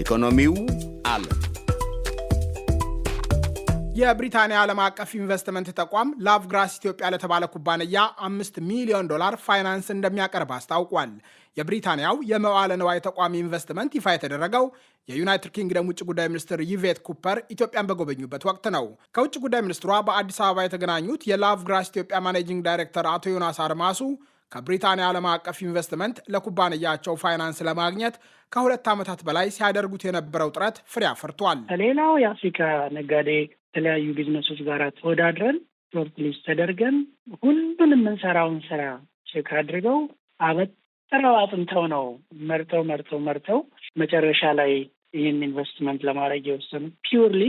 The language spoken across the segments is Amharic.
ኢኮኖሚው አለ። የብሪታንያ ዓለም አቀፍ ኢንቨስትመንት ተቋም ላቭግራስ ኢትዮጵያ ለተባለ ኩባንያ $5 ሚሊዮን ፋይናንስ እንደሚያቀርብ አስታውቋል። የብሪታንያው የመዋለ ንዋይ ተቋም ኢንቨስትመንት ይፋ የተደረገው የዩናይትድ ኪንግደም ውጭ ጉዳይ ሚኒስትር ይቬት ኩፐር ኢትዮጵያን በጎበኙበት ወቅት ነው። ከውጭ ጉዳይ ሚኒስትሯ በአዲስ አበባ የተገናኙት የላቭግራስ ኢትዮጵያ ማኔጂንግ ዳይሬክተር አቶ ዮናስ አርማሱ ከብሪታንያ ዓለም አቀፍ ኢንቨስትመንት ለኩባንያቸው ፋይናንስ ለማግኘት ከ2 ዓመታት በላይ ሲያደርጉት የነበረው ጥረት ፍሬ አፍርቷል። ሌላው የአፍሪካ ነጋዴ የተለያዩ ቢዝነሶች ጋር ተወዳድረን ሾርት ሊስት ተደርገን ሁሉንም የምንሰራውን ስራ ቼክ አድርገው አበጥረው አጥንተው ነው መርጠው መጨረሻ ላይ ይህን ኢንቨስትመንት ለማድረግ የወሰኑ። ፒውርሊ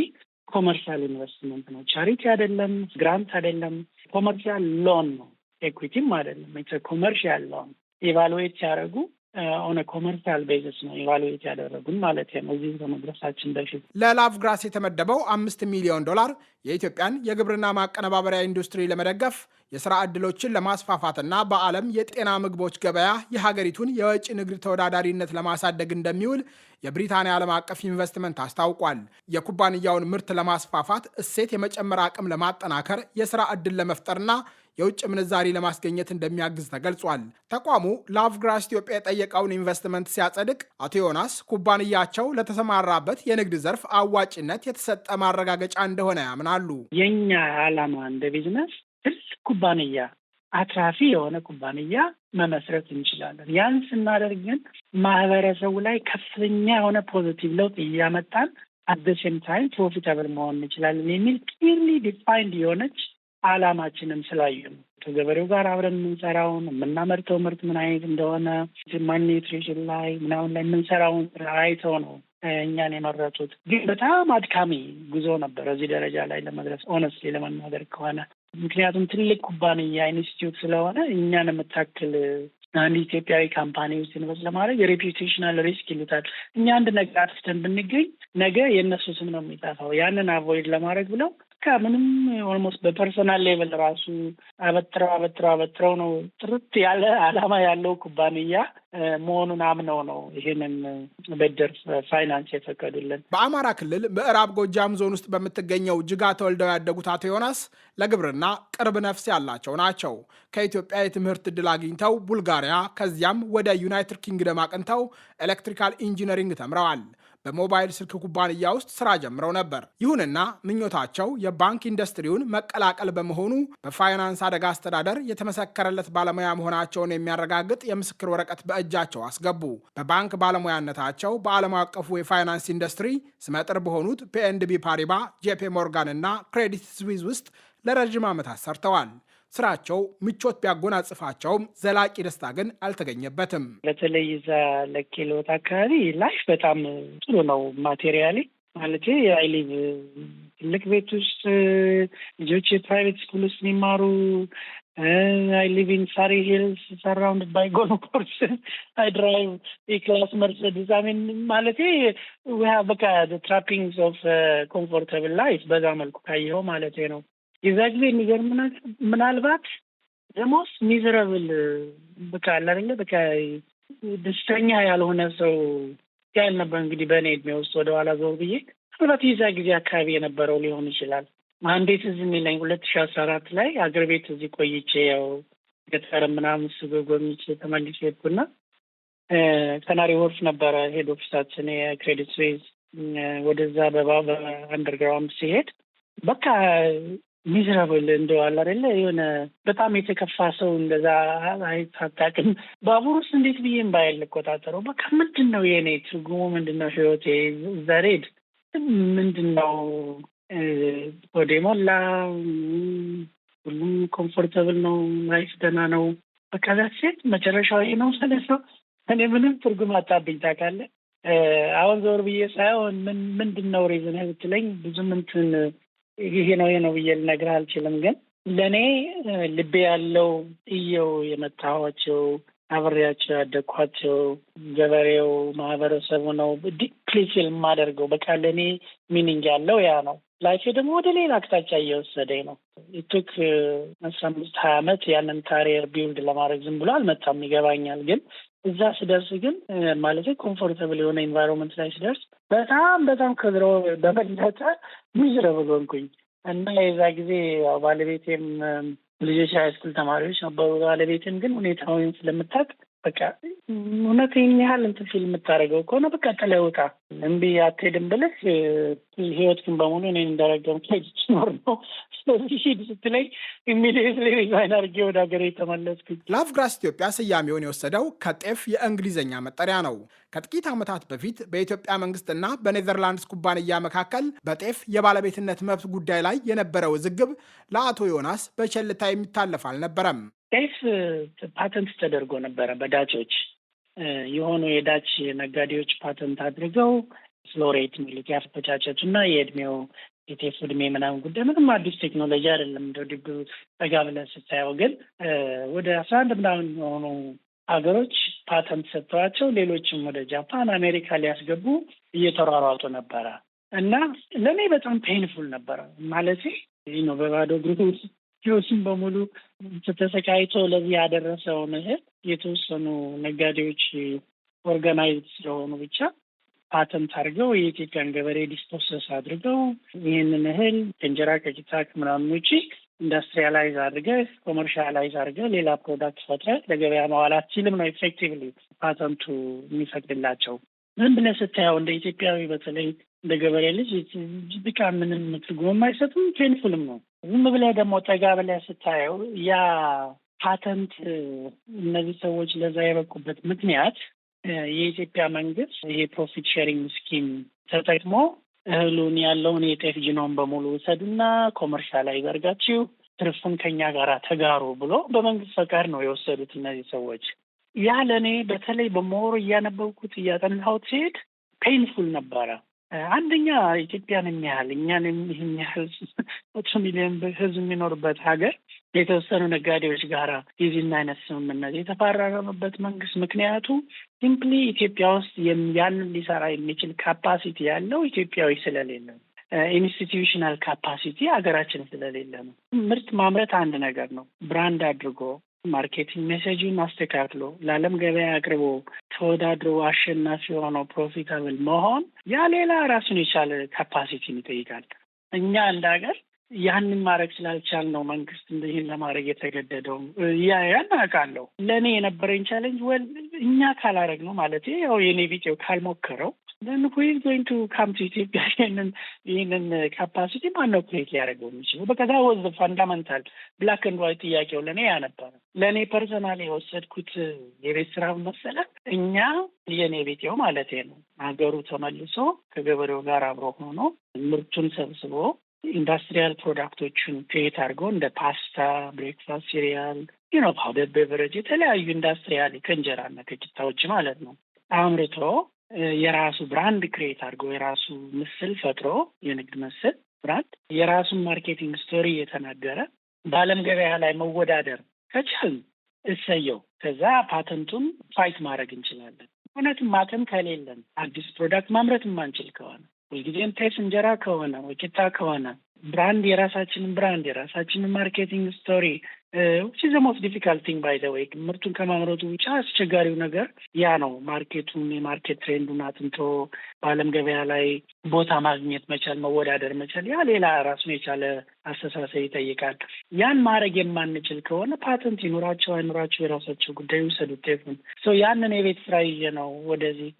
ኮመርሻል ኢንቨስትመንት ነው። ቻሪቲ አይደለም፣ ግራንት አይደለም፣ ኮመርሻል ሎን ነው። ኤኩዊቲም አይደለም። ኮመርሻል ሎን ኢቫሉዌት ሲያደርጉ ኦን ኮመርሻል ቤዝስ ነው ኢቫሉዌት ያደረጉን ማለት ነው። እዚህ ከመድረሳችን በፊት ለላቭግራስ የተመደበው $5 ሚሊዮን የኢትዮጵያን የግብርና ማቀነባበሪያ ኢንዱስትሪ ለመደገፍ የሥራ ዕድሎችን ለማስፋፋትና በዓለም የጤና ምግቦች ገበያ የሀገሪቱን የወጪ ንግድ ተወዳዳሪነት ለማሳደግ እንደሚውል የብሪታንያ ዓለም አቀፍ ኢንቨስትመንት አስታውቋል። የኩባንያውን ምርት ለማስፋፋት እሴት የመጨመር አቅም ለማጠናከር የሥራ ዕድል ለመፍጠርና የውጭ ምንዛሪ ለማስገኘት እንደሚያግዝ ተገልጿል። ተቋሙ ላቭግራስ ኢትዮጵያ የጠየቀውን ኢንቨስትመንት ሲያጸድቅ አቶ ዮናስ ኩባንያቸው ለተሰማራበት የንግድ ዘርፍ አዋጭነት የተሰጠ ማረጋገጫ እንደሆነ ያምናሉ። የኛ ዓላማ እንደ ቢዝነስ ትልቅ ኩባንያ፣ አትራፊ የሆነ ኩባንያ መመስረት እንችላለን። ያን ስናደርግ ግን ማህበረሰቡ ላይ ከፍተኛ የሆነ ፖዚቲቭ ለውጥ እያመጣን አት ዘ ሴም ታይም ፕሮፊታብል መሆን እንችላለን የሚል ክሊርሊ ዲፋይንድ የሆነች ዓላማችንም ስላዩ ነው። ከገበሬው ጋር አብረን የምንሰራውን የምናመርተው ምርት ምን አይነት እንደሆነ ማልኒውትሪሽን ላይ ምናምን ላይ የምንሰራውን አይተው ነው እኛን የመረጡት። ግን በጣም አድካሚ ጉዞ ነበር እዚህ ደረጃ ላይ ለመድረስ ኦነስትሊ ለመናገር ከሆነ። ምክንያቱም ትልቅ ኩባንያ ኢንስቲትዩት ስለሆነ እኛን የምታክል አንድ ኢትዮጵያዊ ካምፓኒ ውስጥ ኢንቨስት ለማድረግ ሬፒዩቴሽናል ሪስክ ይሉታል። እኛ አንድ ነገር አጥፍተን ብንገኝ ነገ የእነሱ ስም ነው የሚጠፋው። ያንን አቮይድ ለማድረግ ብለው ከምንም ኦልሞስት በፐርሰናል ሌቭል ራሱ አበጥረው ነው ጥርት ያለ ዓላማ ያለው ኩባንያ መሆኑን አምነው ነው ይህንን ብድር ፋይናንስ የፈቀዱልን። በአማራ ክልል ምዕራብ ጎጃም ዞን ውስጥ በምትገኘው ጅጋ ተወልደው ያደጉት አቶ ዮናስ ለግብርና ቅርብ ነፍስ ያላቸው ናቸው። ከኢትዮጵያ የትምህርት ዕድል አግኝተው ቡልጋሪያ ከዚያም ወደ ዩናይትድ ኪንግደም አቅንተው ኤሌክትሪካል ኢንጂነሪንግ ተምረዋል። በሞባይል ስልክ ኩባንያ ውስጥ ስራ ጀምረው ነበር። ይሁንና ምኞታቸው የባንክ ኢንዱስትሪውን መቀላቀል በመሆኑ በፋይናንስ አደጋ አስተዳደር የተመሰከረለት ባለሙያ መሆናቸውን የሚያረጋግጥ የምስክር ወረቀት በእጃቸው አስገቡ። በባንክ ባለሙያነታቸው በዓለም አቀፉ የፋይናንስ ኢንዱስትሪ ስመጥር በሆኑት ፒኤንቢ ፓሪባ፣ ጄፒ ሞርጋን እና ክሬዲት ስዊዝ ውስጥ ለረዥም ዓመታት ሰርተዋል። ስራቸው ምቾት ቢያጎናጽፋቸውም ዘላቂ ደስታ ግን አልተገኘበትም። በተለይ እዛ ለኬሎት አካባቢ ላይፍ በጣም ጥሩ ነው። ማቴሪያሊ ማለት አይሊቭ ትልቅ ቤት ውስጥ ልጆች የፕራይቬት ስኩል ውስጥ የሚማሩ I live in Surrey Hills, surrounded by golf courses. I drive A-class Mercedes. I mean, ማለቴ we have the trappings of comfortable life በዛ መልኩ ካየኸው ማለቴ ነው። የዛ ጊዜ የሚገርም ምናልባት ደሞስ ሚዘረብል በቃ አይደለ በቃ ደስተኛ ያልሆነ ሰው ያልነበር እንግዲህ በእኔ እድሜ ውስጥ ወደኋላ ዞር ብዬ ምናልባት የዛ ጊዜ አካባቢ የነበረው ሊሆን ይችላል። አንዴ ትዝ የሚለኝ 2014 ላይ አገር ቤት እዚህ ቆይቼ ያው ገጠር ምናምን ስጎብኝቼ ተመልሼ ሄድኩና ካናሪ ወርፍ ነበረ ሄድ ኦፊሳችን የክሬዲት ስዊዝ ወደዛ በአንደርግራውንድ ሲሄድ በቃ ሚዝራብል እንደው አለ አይደለ የሆነ በጣም የተከፋ ሰው እንደዛ አይታጣቅም። ባቡሩስ እንዴት ብዬም ባይል ቆጣጠረው በቃ ምንድነው የኔ ትርጉሙ ምንድነው ህይወቴ ዛሬድ ምንድነው ወደ ሞላ ሁሉም ኮምፎርታብል ነው ላይፍ ደህና ነው በቃ ዛሴት መጨረሻው ይሄ ነው ስለሰው እኔ ምንም ትርጉም አጣብኝ ታውቃለህ። አሁን ዞር ብዬ ሳይሆን ምንድነው ሪዝን ብትለኝ ብዙም እንትን ይሄ ነው ብዬ ልነግርህ አልችልም። ግን ለእኔ ልቤ ያለው እየው የመታኋቸው አብሬያቸው ያደግኳቸው ገበሬው ማህበረሰቡ ነው ዲፕሊ ፊል የማደርገው በቃ ለእኔ ሚኒንግ ያለው ያ ነው። ላይፌ ደግሞ ወደ ሌላ አቅጣጫ እየወሰደኝ ነው። ኢቱክ 15-20 ዓመት ያንን ካሪየር ቢውልድ ለማድረግ ዝም ብሎ አልመጣም ይገባኛል። ግን እዛ ስደርስ ግን ማለት ኮምፎርታብል የሆነ ኤንቫይሮንመንት ላይ ስደርስ በጣም ከድሮ በበለጠ ሚዝረብል ሆንኩኝ እና የዛ ጊዜ ባለቤቴም ልጆች ሃይስኩል ተማሪዎች ነበሩ። ባለቤቴም ግን ሁኔታውን ስለምታውቅ በቃ እውነቴን ያህል እንትን ፊልም የምታደርገው ከሆነ በቃ ጥለህ ውጣ፣ እምቢ አትሄድም ብለህ ህይወት ግን በሙሉ እኔን እንዳረገም ኖር ነው። ስለዚህ ሂድ ስትለኝ ኢሚዲየትሊ ሪዛይን አድርጌ ወደ ሀገሬ ተመለስኩኝ። ላቭግራስ ኢትዮጵያ ስያሜውን የወሰደው ከጤፍ የእንግሊዝኛ መጠሪያ ነው። ከጥቂት ዓመታት በፊት በኢትዮጵያ መንግስትና በኔዘርላንድስ ኩባንያ መካከል በጤፍ የባለቤትነት መብት ጉዳይ ላይ የነበረው ውዝግብ ለአቶ ዮናስ በቸልታ የሚታለፍ አልነበረም። ጤፍ ፓተንት ተደርጎ ነበረ በዳቾች የሆኑ የዳች ነጋዴዎች ፓተንት አድርገው ፍሎሬት ሚሉት ያፈጫጨቱ እና የእድሜው የጤፍ እድሜ ምናምን ጉዳይ ምንም አዲስ ቴክኖሎጂ አይደለም። እንደ ድብ ጠጋ ብለን ስታየው ግን ወደ 11 ምናምን የሆኑ ሀገሮች ፓተንት ሰጥተዋቸው ሌሎችም ወደ ጃፓን፣ አሜሪካ ሊያስገቡ እየተሯሯጡ ነበረ እና ለእኔ በጣም ፔንፉል ነበረ ማለት ነው። በባዶ እግሩ ህይወቱን በሙሉ ተሰቃይቶ ለዚህ ያደረሰውን እህል የተወሰኑ ነጋዴዎች ኦርጋናይዝ ስለሆኑ ብቻ ፓተንት አድርገው የኢትዮጵያን ገበሬ ዲስፖሰስ አድርገው ይህንን እህል ከእንጀራ ከቂጣ ምናምን ውጪ ኢንዱስትሪያላይዝ አድርገህ ኮመርሻላይዝ አድርገህ ሌላ ፕሮዳክት ፈጥረህ ለገበያ ማዋል አትችልም ነው ኤፌክቲቭሊ ፓተንቱ የሚፈቅድላቸው። ምን ብለህ ስታየው እንደ ኢትዮጵያዊ በተለይ እንደ ገበሬ ልጅ በቃ ምንም ትርጉም አይሰጥም፣ ፔንፉልም ነው። ዝም ብለህ ደግሞ ጠጋ ብለህ ስታየው ያ ፓተንት እነዚህ ሰዎች ለዛ የበቁበት ምክንያት የኢትዮጵያ መንግስት ይሄ ፕሮፊት ሼሪንግ ስኪም ተጠቅሞ እህሉን ያለውን የጤፍ ጂኖም በሙሉ ውሰዱና ኮመርሻላይዝ አድርጋችሁ ትርፉን ከኛ ጋር ተጋሩ ብሎ በመንግስት ፈቃድ ነው የወሰዱት እነዚህ ሰዎች። ያ ለእኔ በተለይ በመሆሩ እያነበብኩት እያጠናሁት ሲሄድ ፔንፉል ነበረ። አንደኛ ኢትዮጵያን የሚያህል እኛን ይህን ያህል 100 ሚሊዮን ህዝብ የሚኖርበት ሀገር የተወሰኑ ነጋዴዎች ጋራ የዚህን አይነት ስምምነት የተፈራረመበት መንግስት ምክንያቱ ሲምፕሊ ኢትዮጵያ ውስጥ ያንን ሊሰራ የሚችል ካፓሲቲ ያለው ኢትዮጵያዊ ስለሌለ ነው። ኢንስቲትዩሽናል ካፓሲቲ ሀገራችን ስለሌለ ነው። ምርት ማምረት አንድ ነገር ነው። ብራንድ አድርጎ ማርኬቲንግ ሜሴጅን አስተካክሎ ለዓለም ገበያ አቅርቦ ተወዳድሮ አሸናፊ ሆኖ ፕሮፊታብል መሆን ያ ሌላ ራሱን የቻለ ካፓሲቲን ይጠይቃል። እኛ እንደ ሀገር ያንን ማድረግ ስላልቻል ነው መንግስት ይህን ለማድረግ የተገደደው። ያን አውቃለሁ። ለእኔ የነበረኝ ቻሌንጅ እኛ ካላረግ ነው ማለት ያው የኔ ቪዲዮ ካልሞከረው then who is going to come to Ethiopia ይህንን ካፓሲቲ ማነው ክሬት ሊያደርገው የሚችለው? በቃ that was the fundamental black and white ጥያቄው ለእኔ ያነበረ። ለእኔ ፐርሰናል የወሰድኩት የቤት ስራ መሰለ እኛ የኔ ቤቴው ማለት ነው ሀገሩ ተመልሶ ከገበሬው ጋር አብሮ ሆኖ ምርቱን ሰብስቦ ኢንዱስትሪያል ፕሮዳክቶችን ክሬት አድርጎ እንደ ፓስታ፣ ብሬክፋስት ሲሪያል፣ ፓውደር ቤቨሬጅ የተለያዩ ኢንዱስትሪያል ከእንጀራና ከቂጣዎች ማለት ነው አምርቶ የራሱ ብራንድ ክሬት አድርጎ የራሱ ምስል ፈጥሮ የንግድ ምስል ብራንድ የራሱን ማርኬቲንግ ስቶሪ የተናገረ በዓለም ገበያ ላይ መወዳደር ከቻልን እሰየው። ከዛ ፓተንቱን ፋይት ማድረግ እንችላለን። እውነትም ማተም ከሌለን አዲስ ፕሮዳክት ማምረት የማንችል ከሆነ ሁልጊዜም ጤፍ እንጀራ ከሆነ ወይ ቂጣ ከሆነ ብራንድ የራሳችንን ማርኬቲንግ ስቶሪ which is the most difficult thing by the way ምርቱን ከማምረቱ ብቻ አስቸጋሪው ነገር ያ ነው። የማርኬት ትሬንዱን አጥንቶ በዓለም ገበያ ላይ ቦታ ማግኘት መቻል፣ መወዳደር መቻል ያ ሌላ ራሱን የቻለ አስተሳሰብ ይጠይቃል። ያን ማድረግ የማንችል ከሆነ ፓተንት ይኑራቸው አይኑራቸው የራሳቸው ጉዳይ ውሰዱት ጤፉን። ያንን የቤት ስራ ይዤ ነው ወደዚህ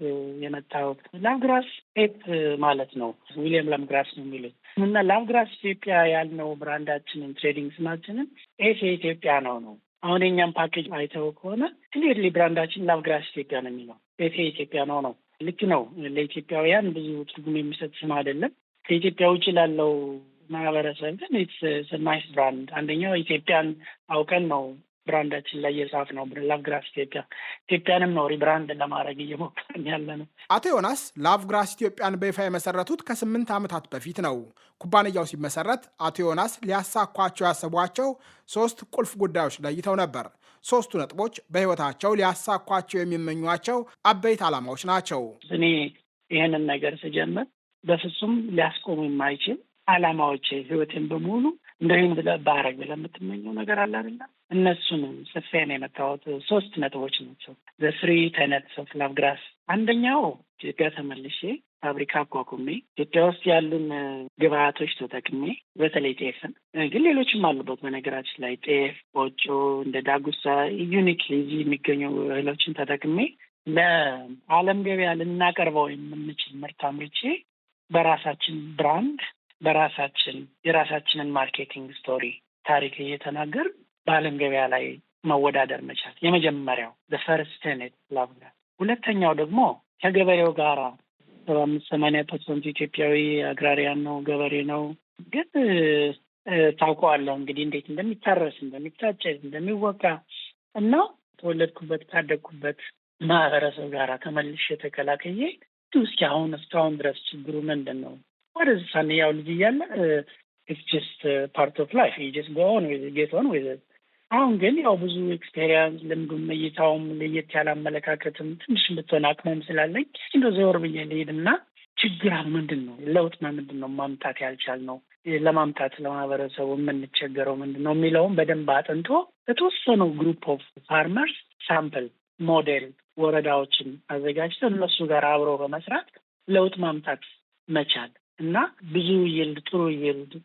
የመጣሁት። ላቭግራስ ጤፍ ማለት ነው ዊሊያም ላቭግራስ ነው የሚሉት እና ላቭግራስ ኢትዮጵያ ያልነው ብራንዳችንን ትሬዲንግ ስማችንን ኤፍ ኢትዮጵያ ነው። አሁን የኛም ፓኬጅ አይተው ከሆነ ክሊርሊ ብራንዳችን ላቭግራስ ኢትዮጵያ ነው የሚለው ኤፍ ኢትዮጵያ ነው። ልክ ነው። ለኢትዮጵያውያን ብዙ ትርጉም የሚሰጥ ስም አይደለም። ከኢትዮጵያ ውጭ ላለው ማህበረሰብ ግን ኢትስ ናይስ ብራንድ። አንደኛው ኢትዮጵያን አውቀን ነው ብራንዳችን ላይ የጻፍ ነው ላቭግራስ ኢትዮጵያንም ነው ሪብራንድ ለማድረግ እየሞከርን ያለ ነው። አቶ ዮናስ ላቭግራስ ኢትዮጵያን በይፋ የመሰረቱት ከ8 ዓመታት በፊት ነው። ኩባንያው ሲመሰረት አቶ ዮናስ ሊያሳኳቸው ያሰቧቸው 3 ቁልፍ ጉዳዮች ለይተው ነበር። 3ቱ ነጥቦች በህይወታቸው ሊያሳኳቸው የሚመኟቸው አበይት ዓላማዎች ናቸው። እኔ ይህንን ነገር ስጀምር በፍጹም ሊያስቆሙ የማይችል ዓላማዎች ህይወቴን በሙሉ እንደይም ባረግ ብለህ የምትመኘው ነገር አለ አይደለ? እነሱን ጽፌ ነው የመጣሁት። 3 ነጥቦች ናቸው። ዘ 3 tenets of ላቭግራስ። አንደኛው ኢትዮጵያ ተመልሼ ፋብሪካ አቋቁሜ ኢትዮጵያ ውስጥ ያሉን ግብአቶች ተጠቅሜ በተለይ ጤፍን፣ ግን ሌሎችም አሉበት በነገራችን ላይ ጤፍ፣ ቆጮ፣ እንደ ዳጉሳ ዩኒክሊ እዚህ የሚገኙ እህሎችን ተጠቅሜ ለዓለም ገበያ ልናቀርበው የምንችል ምርት አምርቼ በራሳችን ብራንድ በራሳችን የራሳችንን ማርኬቲንግ ስቶሪ ታሪክ እየተናገር በዓለም ገበያ ላይ መወዳደር መቻል የመጀመሪያው the first tenet ላቭግራስ። ሁለተኛው ደግሞ ከገበሬው ጋራ 75-80% ኢትዮጵያዊ አግራሪያን ነው፣ ገበሬ ነው። ግን ታውቀዋለህ እንግዲህ እንዴት እንደሚታረስ፣ እንደሚታጨድ፣ እንደሚወቃ እና ተወለድኩበት ካደግኩበት ማህበረሰብ ጋራ ተመልሼ ተቀላቅዬ እስኪ አሁን እስካሁን ድረስ ችግሩ ምንድን ነው? ወደዚህ ሳንያው ልጅ እያለ it's just part of life, you just go on with it, get on with it። አሁን ግን ያው ብዙ ኤክስፔሪንስ ልምዱም እይታውም ለየት ያለ አመለካከትም ትንሽ ብትሆን አቅሙም ስላለኝ እንደው ዘወር ብዬ ልሄድና ችግር ምንድን ነው፣ ለውጥ ምንድን ነው ማምጣት ያልቻልነው፣ ለማምጣት ለማህበረሰቡ የምንቸገረው ምንድን ነው የሚለውን በደንብ አጥንቶ በተወሰኑ ግሩፕ ኦፍ ፋርመርስ ሳምፕል ሞዴል ወረዳዎችን አዘጋጅተው እነሱ ጋር አብሮ በመስራት ለውጥ ማምጣት መቻል እና ብዙ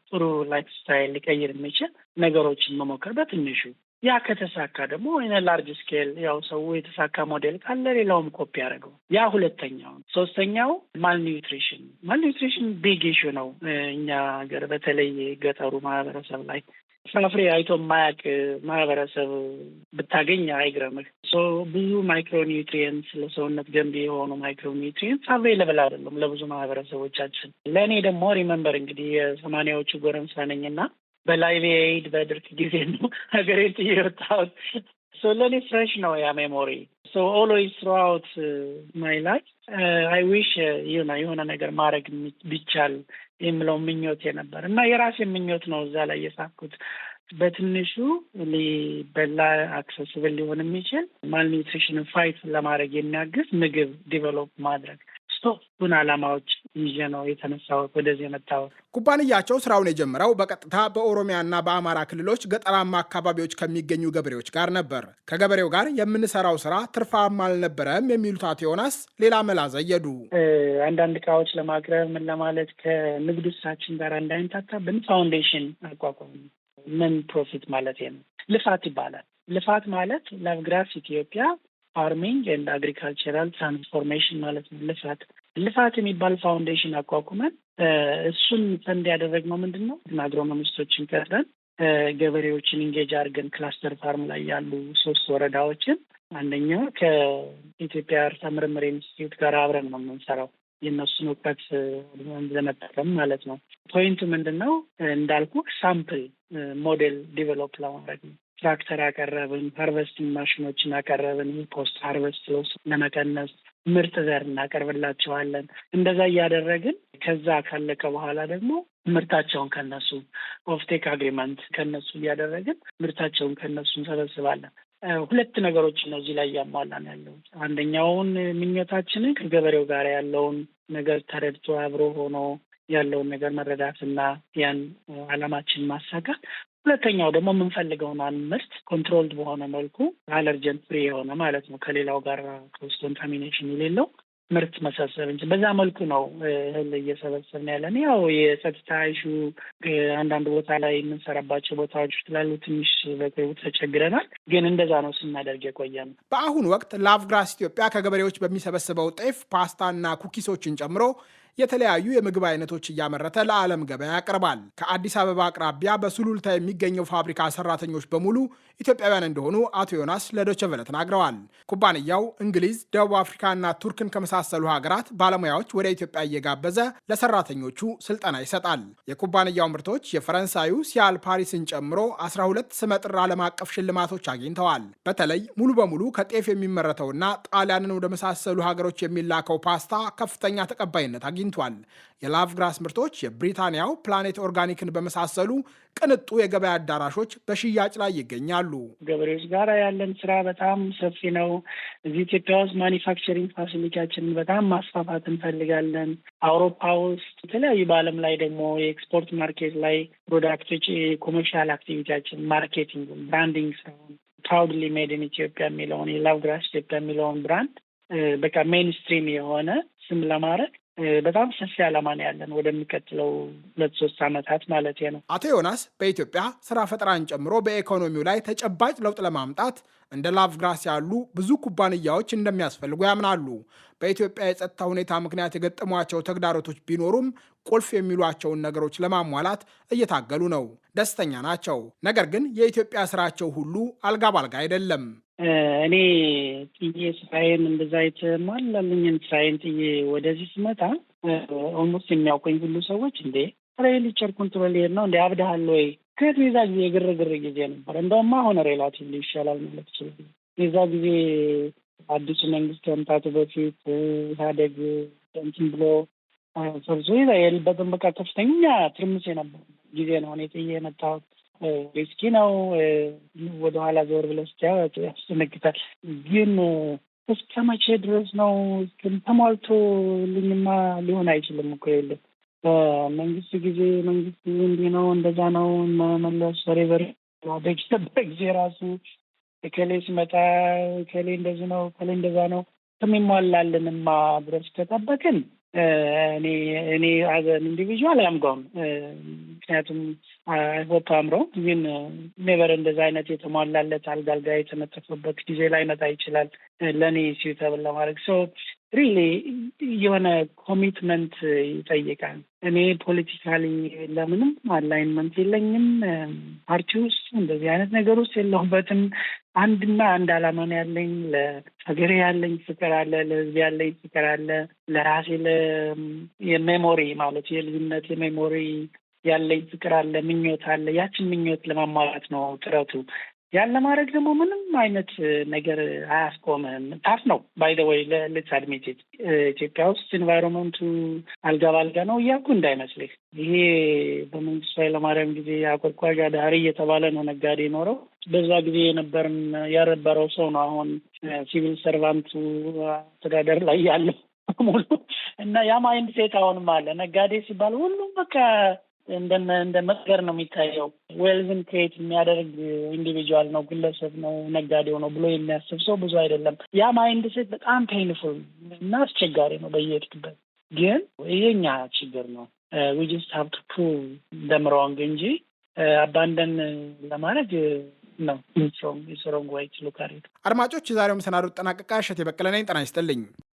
ጥሩ ላይፍ ስታይል ሊቀይር የሚችል ነገሮችን መሞከር በትንሹ። ያ ከተሳካ ደግሞ ላርጅ ስኬል ያው ሰው የተሳካ ሞዴል ካለ ሌላውም ኮፒ ያደርገው። ያ ሁለተኛው። ሶስተኛው ማልኒውትሪሽን ቢግ ኢሹ ነው እኛ ሀገር በተለይ ገጠሩ ማህበረሰብ ላይ። ፍራፍሬ አይቶ የማያውቅ ማህበረሰብ ብታገኝ አይግረምህ። ብዙ ማይክሮኒውትሪየንትስ ለሰውነት ገንቢ የሆኑ ማይክሮኒውትሪየንትስ አቬይለብል አይደለም ለብዙ ማህበረሰቦቻችን። ለእኔ ደግሞ ሪመምበር እንግዲህ የ80ዎቹ ጎረምሳ ነኝና በላይቭ ኤይድ በድርቅ ጊዜ ነው ሀገሬን ጥዬ የወጣሁት። ለእኔ ፍሬሽ ነው ያ ሜሞሪ። ኦልዌይስ ትሩአውት ማይ ላይፍ አይ ዊሽ የሆነ ነገር ማድረግ ቢቻል የምለው ምኞቴ ነበር እና የራሴ ምኞት ነው እዛ ላይ የሳኩት። በትንሹ ሊበላ አክሰስብል ሊሆን የሚችል ማልኒውትሪሽንን ፋይት ለማድረግ የሚያግዝ ምግብ ዲቨሎፕ ማድረግ ሶስቱን ዓላማዎች ይዤ ነው የተነሳሁት ወደዚህ የመጣሁት። ኩባንያቸው ስራውን የጀመረው በቀጥታ በኦሮሚያና በአማራ ክልሎች ገጠራማ አካባቢዎች ከሚገኙ ገበሬዎች ጋር ነበር። ከገበሬው ጋር የምንሰራው ስራ ትርፋማ አልነበረም የሚሉት አቶ ዮናስ ሌላ መላ ዘየዱ። አንዳንድ እቃዎች ለማቅረብ ምን ለማለት ከንግድ ስራችን ጋር እንዳይንታታብን ፋውንዴሽን አቋቋም። ምን ፕሮፊት ማለት ነው? ልፋት ይባላል። ልፋት ማለት ላቭግራስ ኢትዮጵያ ፋርሚንግ ኤንድ አግሪካልቸራል ትራንስፎርሜሽን ማለት ነው። ልፋት የሚባል ፋውንዴሽን አቋቁመን እሱን ፈንድ ያደረግነው ምንድን ነው? አግሮኖሚስቶችን ቀጥረን ገበሬዎችን ኢንጌጅ አድርገን ክላስተር ፋርም ላይ ያሉ 3 ወረዳዎችን አንደኛው ከኢትዮጵያ እርሻ ምርምር ኢንስቲትዩት ጋር አብረን ነው የምንሰራው የእነሱን እውቀት ለመጠቀም ማለት ነው። ፖይንቱ ምንድን ነው? እንዳልኩ ሳምፕል ሞዴል ዲቨሎፕ ለማድረግ ነው። ትራክተር አቀረብን፣ ሃርቨስቲንግ ማሽኖችን አቀረብን፣ ፖስት ሃርቨስት ሎስ ለመቀነስ ምርጥ ዘር እናቀርብላቸዋለን። እንደዛ እያደረግን ከዛ ካለቀ በኋላ ደግሞ ምርታቸውን ከነሱ ኦፍቴክ አግሪመንት ከነሱ እያደረግን ምርታቸውን ከነሱ እንሰበስባለን። 2 ነገሮች ነው እዚህ ላይ እያሟላን ያለው። አንደኛውን ምኞታችንን ከገበሬው ጋር ያለውን ነገር ተረድቶ አብሮ ሆኖ ያለውን ነገር መረዳትና ያን ዓላማችን ማሳካት። ሁለተኛው ደግሞ የምንፈልገውን ምርት ኮንትሮልድ በሆነ መልኩ አለርጀን ፍሪ የሆነ ማለት ነው ከሌላው ጋር ክሮስ ኮንታሚኔሽን የሌለው ምርት መሰብሰብ እንጂ በዛ መልኩ ነው እህል እየሰበሰብን ያለን። ያው የጸጥታ ኢሹ አንዳንድ ቦታ ላይ የምንሰራባቸው ቦታዎች ስላሉ ትንሽ በቅርቡ ተቸግረናል። ግን እንደዛ ነው ስናደርግ የቆየነው። በአሁኑ ወቅት ላቭግራስ ኢትዮጵያ ከገበሬዎች በሚሰበስበው ጤፍ፣ ፓስታና ኩኪሶችን ጨምሮ የተለያዩ የምግብ አይነቶች እያመረተ ለዓለም ገበያ ያቀርባል። ከአዲስ አበባ አቅራቢያ በሱሉልታ የሚገኘው ፋብሪካ ሰራተኞች በሙሉ ኢትዮጵያውያን እንደሆኑ አቶ ዮናስ ለዶይቼ ቬለ ተናግረዋል። ኩባንያው እንግሊዝ፣ ደቡብ አፍሪካና ቱርክን ከመሳሰሉ ሀገራት ባለሙያዎች ወደ ኢትዮጵያ እየጋበዘ ለሰራተኞቹ ስልጠና ይሰጣል። የኩባንያው ምርቶች የፈረንሳዩ ሲያል ፓሪስን ጨምሮ 12 ስመጥር ዓለም አቀፍ ሽልማቶች አግኝተዋል። በተለይ ሙሉ በሙሉ ከጤፍ የሚመረተውና ጣሊያንን ወደ መሳሰሉ ሀገሮች የሚላከው ፓስታ ከፍተኛ ተቀባይነት አግኝተዋል። አግኝቷል። የላቭግራስ ምርቶች የብሪታንያው ፕላኔት ኦርጋኒክን በመሳሰሉ ቅንጡ የገበያ አዳራሾች በሽያጭ ላይ ይገኛሉ። ገበሬዎች ጋር ያለን ስራ በጣም ሰፊ ነው። እዚህ ኢትዮጵያ ውስጥ ማኒፋክቸሪንግ ፋሲሊቲያችንን በጣም ማስፋፋት እንፈልጋለን። አውሮፓ ውስጥ የተለያዩ በዓለም ላይ ደግሞ የኤክስፖርት ማርኬት ላይ ፕሮዳክቶች የኮመርሻል አክቲቪቲያችን ማርኬቲንግ፣ ብራንዲንግ ስራውን ፕራውድሊ ሜድ ኢን ኢትዮጵያ የሚለውን የላቭግራስ ኢትዮጵያ የሚለውን ብራንድ በቃ ሜንስትሪም የሆነ ስም ለማድረግ በጣም ሰፊ ዓላማ ነው ያለን ወደሚቀጥለው 2-3 ዓመታት ማለት ነው። አቶ ዮናስ በኢትዮጵያ ስራ ፈጠራን ጨምሮ በኢኮኖሚው ላይ ተጨባጭ ለውጥ ለማምጣት እንደ ላቭግራስ ያሉ ብዙ ኩባንያዎች እንደሚያስፈልጉ ያምናሉ። በኢትዮጵያ የጸጥታ ሁኔታ ምክንያት የገጠሟቸው ተግዳሮቶች ቢኖሩም ቁልፍ የሚሏቸውን ነገሮች ለማሟላት እየታገሉ ነው። ደስተኛ ናቸው። ነገር ግን የኢትዮጵያ ስራቸው ሁሉ አልጋ ባልጋ አይደለም። እኔ ጥዬ ስራዬን እንደዛ የተሟላልኝን ስራዬን ጥዬ ወደዚህ ስመጣ ኦልሞስት የሚያውቁኝ ሁሉ ሰዎች እንዴ ስራዬን ሊጨርኩን ትበልሄድ ነው እንዴ አብድሃል ወይ? ከየት የዛ ጊዜ የግርግር ጊዜ ነበር። እንደውም አሁን ሬላቲቭሊ ይሻላል ማለት ይችላል። የዛ ጊዜ አዲሱ መንግስት ከመምጣቱ በፊት ኢህአዴግ እንትን ብሎ ፈርሶ የልበትን በቃ ከፍተኛ ትርምስ የነበር ጊዜ ነው እኔ ጥዬ የመጣሁት። ሪስኪ ነው። ወደኋላ ዞር ብለህ ስታየው ያስደነግጣል። ግን እስከ መቼ ድረስ ነው? ተሟልቶልኝማ ሊሆን አይችልም እኮ የለም። በመንግስት ጊዜ መንግስት እንዲህ ነው እንደዛ ነው መመለስ በሬበሬ ደግ ነበር ጊዜ ራሱ እከሌ ሲመጣ እከሌ እንደዚህ ነው እከሌ እንደዛ ነው ከሚሟላልንማ ድረስ ከጠበቅን እኔ አዘን ኢንዲቪዥዋል አያምገውም። ምክንያቱም አይሆፕ አምሮ ግን ኔቨር እንደዛ አይነት የተሟላለት አልጋ የተነጠፈበት ጊዜ ላይ መጣ ይችላል ለእኔ ሲውተብል ለማድረግ ሰው ሪሊ የሆነ ኮሚትመንት ይጠይቃል። እኔ ፖለቲካሊ ለምንም አላይንመንት የለኝም። ፓርቲ ውስጥ እንደዚህ አይነት ነገር ውስጥ የለሁበትም። አንድና አንድ ዓላማ ነው ያለኝ። ለሀገሬ ያለኝ ፍቅር አለ፣ ለህዝብ ያለኝ ፍቅር አለ፣ ለራሴ የሜሞሪ ማለት የልጅነት የሜሞሪ ያለኝ ፍቅር አለ፣ ምኞት አለ። ያችን ምኞት ለማሟላት ነው ጥረቱ። ያን ለማድረግ ደግሞ ምንም አይነት ነገር አያስቆምም። ታፍ ነው ባይ ዘ ወይ ሌትስ አድሚት ኢት። ኢትዮጵያ ውስጥ ኢንቫይሮንመንቱ አልጋ ባልጋ ነው እያልኩ እንዳይመስልህ። ይሄ በመንግስቱ ኃይለማርያም ጊዜ አቆርቋዥ አዳሪ እየተባለ ነው ነጋዴ ኖረው። በዛ ጊዜ ያረበረው ሰው ነው አሁን ሲቪል ሰርቫንቱ አስተዳደር ላይ ያለው ሙሉ እና ያ ማይንድ ሴት አሁንም አለ። ነጋዴ ሲባል ሁሉም በቃ እንደ መቅገር ነው የሚታየው። ዌልዝን ክሬት የሚያደርግ ኢንዲቪጁዋል ነው፣ ግለሰብ ነው፣ ነጋዴው ነው ብሎ የሚያስብ ሰው ብዙ አይደለም። ያ ማይንድ ሴት በጣም ፔንፉል እና አስቸጋሪ ነው በየሄድክበት። ግን ይሄኛ ችግር ነው። ዊ ጀስት ሃቭ ቱ ፕሩቭ ዘም ሮንግ እንጂ አባንደን ለማድረግ ነው ሮንግ ወይ ሉክ አት ኢት። አድማጮች፣ የዛሬው መሰናዶ ተጠናቀቀ። እሸቴ በቀለ ነኝ። ጤና ይስጥልኝ።